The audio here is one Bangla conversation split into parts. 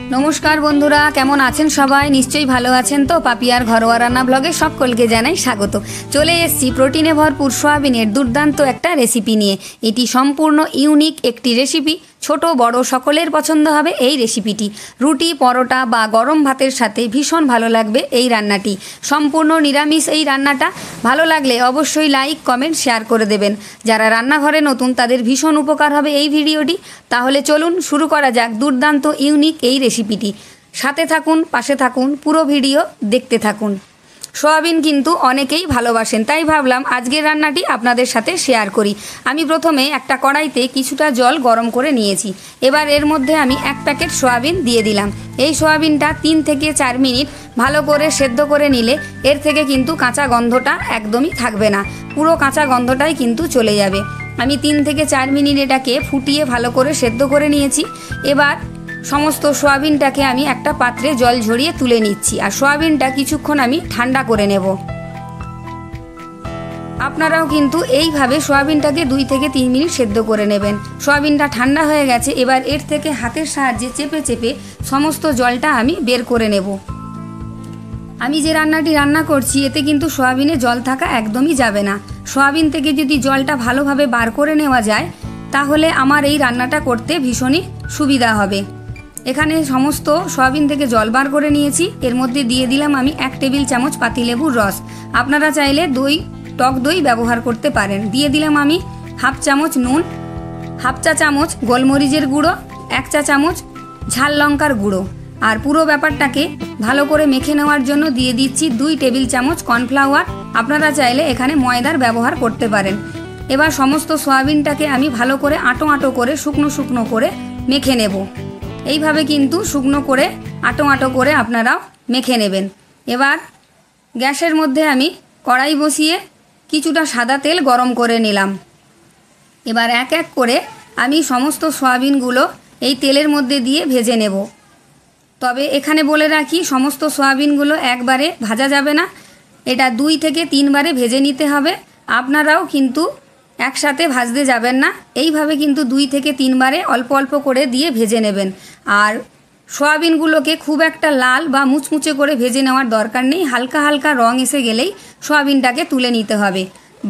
नमस्कार बंधुरा केमन आছেন सबाई निश्चयই ভালো আছেন তো পাপিয়ার ঘরোয়া রান্না ব্লগে সকলকে জানাই স্বাগত। চলে এসেছি প্রোটিনে ভরপুর সয়াবিনের দুর্দান্ত একটা রেসিপি নিয়ে। এটি সম্পূর্ণ ইউনিক একটি রেসিপি, ছোট বড় সকলের পছন্দ হবে এই রেসিপিটি। রুটি পরোটা বা গরম ভাতের সাথে ভীষণ ভালো লাগবে এই রান্নাটি। সম্পূর্ণ নিরামিষ এই রান্নাটা। ভালো লাগলে অবশ্যই লাইক কমেন্ট শেয়ার করে দেবেন। যারা রান্নাঘরে নতুন তাদের ভীষণ উপকার হবে এই ভিডিওটি। তাহলে চলুন শুরু করা যাক দুর্দান্ত ইউনিক এই রেসিপিটি। সাথে থাকুন, পাশে থাকুন, পুরো ভিডিও দেখতে থাকুন। সয়াবিন কিন্তু অনেকেই ভালোবাসেন, তাই ভাবলাম আজকের রান্নাটি আপনাদের সাথে শেয়ার করি। আমি প্রথমে একটা কড়াইতে কিছুটা জল গরম করে নিয়েছি। এবার এর মধ্যে আমি 1 প্যাকেট সয়াবিন দিয়ে দিলাম। এই সয়াবিনটা 3 থেকে 4 মিনিট ভালো করে সেদ্ধ করে নিলে এর থেকে কিন্তু কাঁচা গন্ধটা একদমই থাকবে না, পুরো কাঁচা গন্ধটাই কিন্তু চলে যাবে। আমি 3 থেকে 4 মিনিট এটাকে ফুটিয়ে ভালো করে সেদ্ধ করে নিয়েছি। এবার সমস্ত সয়াবিনটাকে আমি একটা পাত্রে জল ঝরিয়ে তুলে নিচ্ছি, আর সয়াবিনটা কিছুক্ষণ আমি ঠান্ডা করে নেব। আপনারাও কিন্তু এইভাবে সয়াবিনটাকে 2 থেকে 3 মিনিট সেদ্ধ করে নেবেন। সয়াবিনটা ঠান্ডা হয়ে গেছে, এবার এর থেকে হাতের সাহায্যে চেপে চেপে সমস্ত জলটা আমি বের করে নেব। আমি যে রান্নাটি রান্না করছি এতে কিন্তু সয়াবিনে জল থাকা একদমই যাবে না। সয়াবিন থেকে যদি জলটা ভালোভাবে বার করে নেওয়া যায় তাহলে আমার এই রান্নাটা করতে ভীষণই সুবিধা হবে। এখানে সমস্ত সয়াবিন থেকে জল বার করে নিয়েছি। এর মধ্যে দিয়ে দিলাম আমি 1 টেবিল চামচ পাতিলেবুর রস। আপনারা চাইলে টক দই ব্যবহার করতে পারেন। দিয়ে দিলাম আমি 1/2 চামচ নুন, 1/2 চা চামচ গোলমরিচের গুঁড়ো, 1 চা চামচ ঝাল লঙ্কার গুঁড়ো। আর পুরো ব্যাপারটাকে ভালো করে মেখে নেওয়ার জন্য দিয়ে দিচ্ছি 2 টেবিল চামচ কর্নফ্লাওয়ার। আপনারা চাইলে এখানে ময়দার ব্যবহার করতে পারেন। এবার সমস্ত সয়াবিনটাকে আমি ভালো করে আঁটো আঁটো করে শুকনো শুকনো করে মেখে নেব। এইভাবে কিন্তু শুকনো করে আঁটো আঁটো করে আপনারাও মেখে নেবেন। এবার গ্যাসের মধ্যে আমি কড়াই বসিয়ে কিছুটা সাদা তেল গরম করে নিলাম। এবার এক এক করে আমি সমস্ত সয়াবিনগুলো এই তেলের মধ্যে দিয়ে ভেজে নেব। তবে এখানে বলে রাখি, সমস্ত সয়াবিনগুলো একবারে ভাজা যাবে না, এটা 2 থেকে 3 বারে ভেজে নিতে হবে। আপনারাও কিন্তু একসাথে ভাজতে যাবেন না, এইভাবে কিন্তু 2 থেকে 3 বারে অল্প অল্প করে দিয়ে ভেজে নেবেন। আর সয়াবিনগুলোকে খুব একটা লাল বা মুচমুচে করে ভেজে নেওয়ার দরকার নেই, হালকা হালকা রং এসে গেলেই সয়াবিনটাকে তুলে নিতে হবে।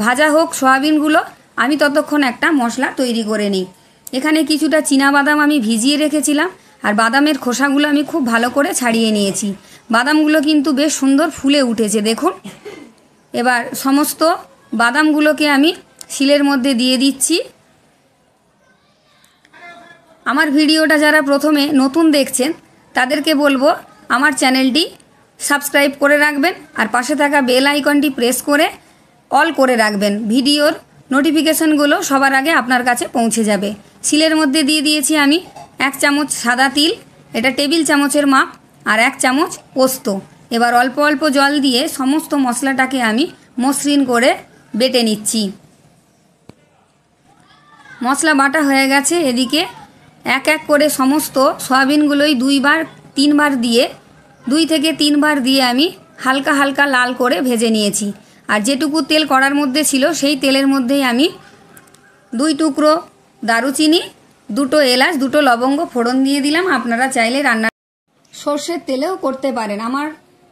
ভাজা হোক সয়াবিনগুলো, আমি ততক্ষণ একটা মশলা তৈরি করে নিই। এখানে কিছুটা চীনাবাদাম আমি ভিজিয়ে রেখেছিলাম, আর বাদামের খোসাগুলো আমি খুব ভালো করে ছাড়িয়ে নিয়েছি। বাদামগুলো কিন্তু বেশ সুন্দর ফুলে উঠেছে দেখুন। এবার সমস্ত বাদামগুলোকে আমি শিলের মধ্যে দিয়ে দিচ্ছি। আমার ভিডিওটা যারা প্রথমে নতুন দেখছেন তাদেরকে বলবো আমার চ্যানেলটি সাবস্ক্রাইব করে রাখবেন, আর পাশে থাকা বেল আইকনটি প্রেস করে অল করে রাখবেন। ভিডিওর নোটিফিকেশনগুলো সবার আগে আপনার কাছে পৌঁছে যাবে। শিলের মধ্যে দিয়ে দিয়েছি আমি 1 চামচ সাদা তিল, এটা টেবিল চামচের মাপ, আর 1 চামচ পোস্ত। এবার অল্প অল্প জল দিয়ে সমস্ত মশলাটাকে আমি মসৃণ করে বেটে নিচ্ছি। মশলা বাটা হয়ে গেছে। এদিকে এক এক করে সমস্ত সয়াবিনগুলোই 2-3 বার দিয়ে 2 থেকে 3 বার দিয়ে আমি হালকা হালকা লাল করে ভেজে নিয়েছি। আর যেটুকু তেল কড়ার মধ্যে ছিল সেই তেলের মধ্যেই আমি 2 টুকরো দারুচিনি, 2টো এলাচ, 2টো লবঙ্গ ফোড়ন দিয়ে দিলাম। আপনারা চাইলে রান্না সর্ষের তেলেও করতে পারেন। আমার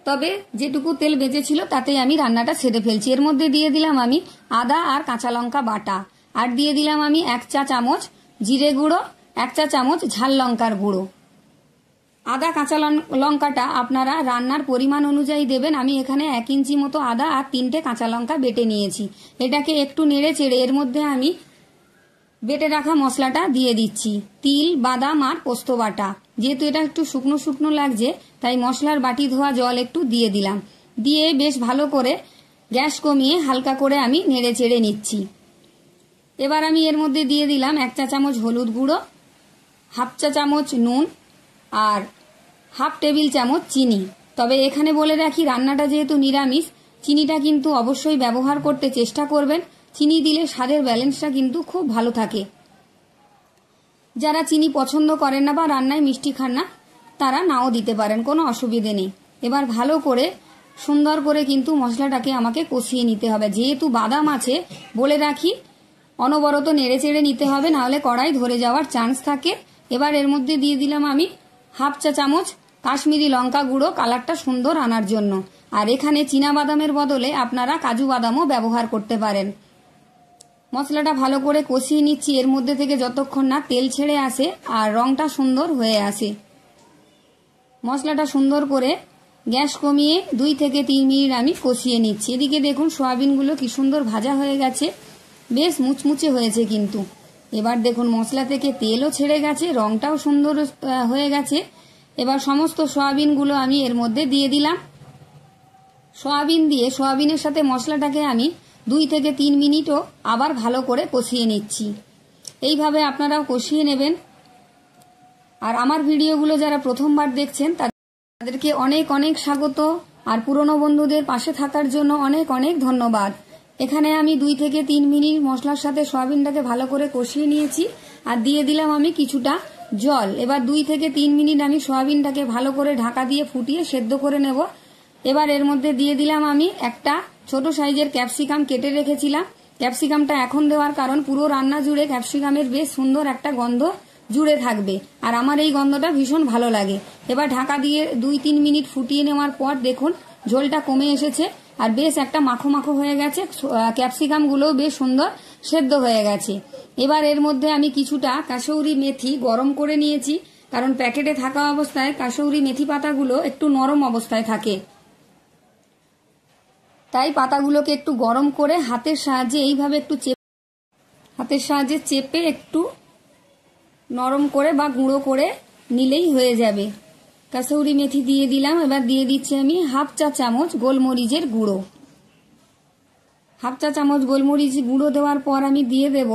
তবে যেটুকু তেল বেঁচেছিল তাতেই আমি রান্নাটা সেরে ফেলছি। এর মধ্যে দিয়ে দিলাম আমি আদা আর কাঁচা লঙ্কা বাটা, আর দিয়ে দিলাম আমি 1 চা চামচ জিরে গুঁড়ো, 1 চা চামচ ঝাল লঙ্কার গুঁড়ো। আদা কাঁচা লঙ্কাটা আপনারা রান্নার পরিমাণ অনুযায়ী দেবেন। আমি এখানে 1 ইঞ্চি মতো আদা আর 3টে কাঁচা লঙ্কা বেটে নিয়েছি। এটাকে একটু নেড়ে চেড়ে এর মধ্যে আমি বেটে রাখা মশলাটা দিয়ে দিচ্ছি। তিল, বাদাম আর পোস্ত বাটা। যেহেতু এটা একটু শুকনো শুকনো লাগছে তাই মশলার বাটি ধোয়া জল একটু দিয়ে দিলাম। দিয়ে বেশ ভালো করে গ্যাস কমিয়ে হালকা করে আমি নেড়ে চেড়ে নিচ্ছি। এবার আমি এর মধ্যে দিয়ে দিলাম 1 চা চামচ হলুদ গুঁড়ো, 1/2 চা চামচ নুন, আর 1/2 টেবিল চামচ চিনি। তবে এখানে বলে রাখি, রান্নাটা যেহেতু নিরামিষ, চিনিটা কিন্তু অবশ্যই ব্যবহার করতে চেষ্টা করবেন। চিনি দিলে স্বাদের ব্যালেন্সটা কিন্তু খুব ভালো থাকে। যারা চিনি পছন্দ করেন না বা রান্নায় মিষ্টি খান না তারা নাও দিতে পারেন, কোনো অসুবিধে নেই। এবার ভালো করে সুন্দর করে কিন্তু মশলাটাকে আমাকে কষিয়ে নিতে হবে। যেহেতু বাদাম আছে বলে রাখি, অনবরত নেড়ে চেড়ে নিতে হবে, নাহলে কড়াই ধরে যাওয়ার চান্স থাকে। এবার এর মধ্যে দিয়ে দিলাম আমি হাফ চা চামচ কাশ্মীরি লঙ্কা গুঁড়ো কালারটা সুন্দর আনার জন্য। আর এখানে চীনা বাদামের বদলে আপনারা কাজু বাদামও ব্যবহার করতে পারেন। মশলাটা ভালো করে কষিয়ে নিচ্ছি এর মধ্যে থেকে যতক্ষণ না তেল ছেড়ে আসে আর রংটা সুন্দর হয়ে আসে। মশলাটা সুন্দর করে গ্যাস কমিয়ে 2 থেকে 3 মিনিট আমি কষিয়ে নিচ্ছি। এদিকে দেখুন সয়াবিনগুলো কি সুন্দর ভাজা হয়ে গেছে, বেশ মুচমুচে হয়েছে কিন্তু। এবার দেখুন মশলা থেকে তেলও ছেড়ে গেছে, রংটাও সুন্দর হয়ে গেছে। এবার সমস্ত সয়াবিনগুলো আমি এর মধ্যে দিয়ে দিলাম। সয়াবিন দিয়ে সয়াবিনের সাথে মশলাটাকে আমি 2 থেকে 3 মিনিটও আবার ভালো করে কষিয়ে নিচ্ছি। এইভাবে আপনারাও কষিয়ে নেবেন। আর আমার ভিডিওগুলো যারা প্রথমবার দেখছেন তাদেরকে অনেক অনেক স্বাগত। আর পুরনো বন্ধুদের পাশে থাকার জন্য অনেক অনেক ধন্যবাদ। এখানে আমি 2 থেকে 3 মিনিট মশলার সাথে সয়াবিনটাকে ভালো করে কষিয়ে নিয়েছি আর দিয়ে দিলাম আমি কিছুটা জল। এবার 2 থেকে 3 মিনিট আমি সয়াবিনটাকে ভালো করে ঢাকা দিয়ে ফুটিয়ে সেদ্ধ করে নেব। এবার এর মধ্যে দিয়ে দিলাম আমি একটা ছোট সাইজের ক্যাপসিকাম কেটে রেখেছিলাম। ক্যাপসিকামটা এখন দেওয়ার কারণ পুরো রান্না জুড়ে ক্যাপসিকামের বেশ সুন্দর একটা গন্ধ জুড়ে থাকবে আর আমার এই গন্ধটা ভীষণ ভালো লাগে। এবার ঢাকা দিয়ে 2-3 মিনিট ফুটিয়ে নেওয়ার পর দেখুন ঝোলটা কমে এসেছে আর বেশ একটা মাখো মাখো হয়ে গেছে। ক্যাপসিকামগুলোও বেশ সুন্দর সেদ্ধ হয়ে গেছে। এবার এর মধ্যে আমি কিছুটা কাসৌরি মেথি গরম করে নিয়েছি, কারণ প্যাকেটে থাকা অবস্থায় কাসৌরি মেথি পাতাগুলো একটু নরম অবস্থায় থাকে, তাই পাতাগুলোকে একটু গরম করে হাতের সাহায্যে এইভাবে একটু চেপে একটু নরম করে বা গুঁড়ো করে নিলেই হয়ে যাবে। কাসৌরি মেথি দিয়ে দিলাম। এবার দিয়ে দিচ্ছি আমি হাফ চা চামচ গোলমরিচের গুঁড়ো। হাফ চা চামচ গোলমরিচ গুঁড়ো দেওয়ার পর আমি দিয়ে দেব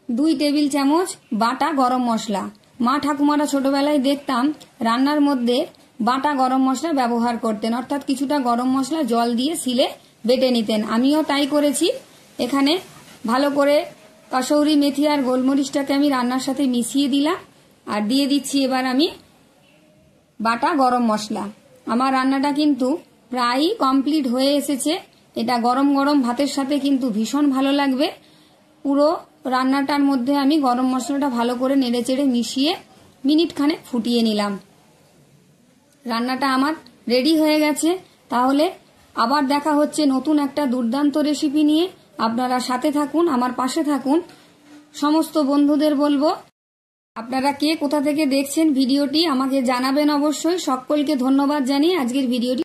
2 টেবিল চামচ বাটা গরম মশলা। মা ঠাকুমারা ছোটবেলায় দেখতাম রান্নার মধ্যে বাটা গরম মশলা ব্যবহার করতেন, অর্থাৎ কিছুটা গরম মশলা জল দিয়ে শিলে বেটে নিতেন। আমিও তাই করেছি। এখানে ভালো করে কাসৌরি মেথি আর গোলমরিচটাকে আমি রান্নার সাথে মিশিয়ে দিলাম আর দিয়ে দিচ্ছি এবার আমি বাটা গরম মশলা। আমার রান্নাটা কিন্তু প্রায় কমপ্লিট হয়ে এসেছে। এটা গরম গরম ভাতের সাথে কিন্তু ভীষণ ভালো লাগবে। পুরো রান্নাটার মধ্যে আমি গরম মশলাটা ভালো করে নেড়েচেড়ে মিশিয়ে মিনিট খানেক ফুটিয়ে নিলাম। রান্নাটা আমার রেডি হয়ে গেছে। তাহলে আবার দেখা হচ্ছে নতুন একটা দুর্দান্ত রেসিপি নিয়ে। আপনারা সাথে থাকুন, আমার পাশে থাকুন। সমস্ত বন্ধুদের বলবো আপনারা কে কোথা থেকে দেখছেন ভিডিওটি আমাকে জানাবেন অবশ্যই। সকলকে ধন্যবাদ জানিয়ে আজকের ভিডিওটি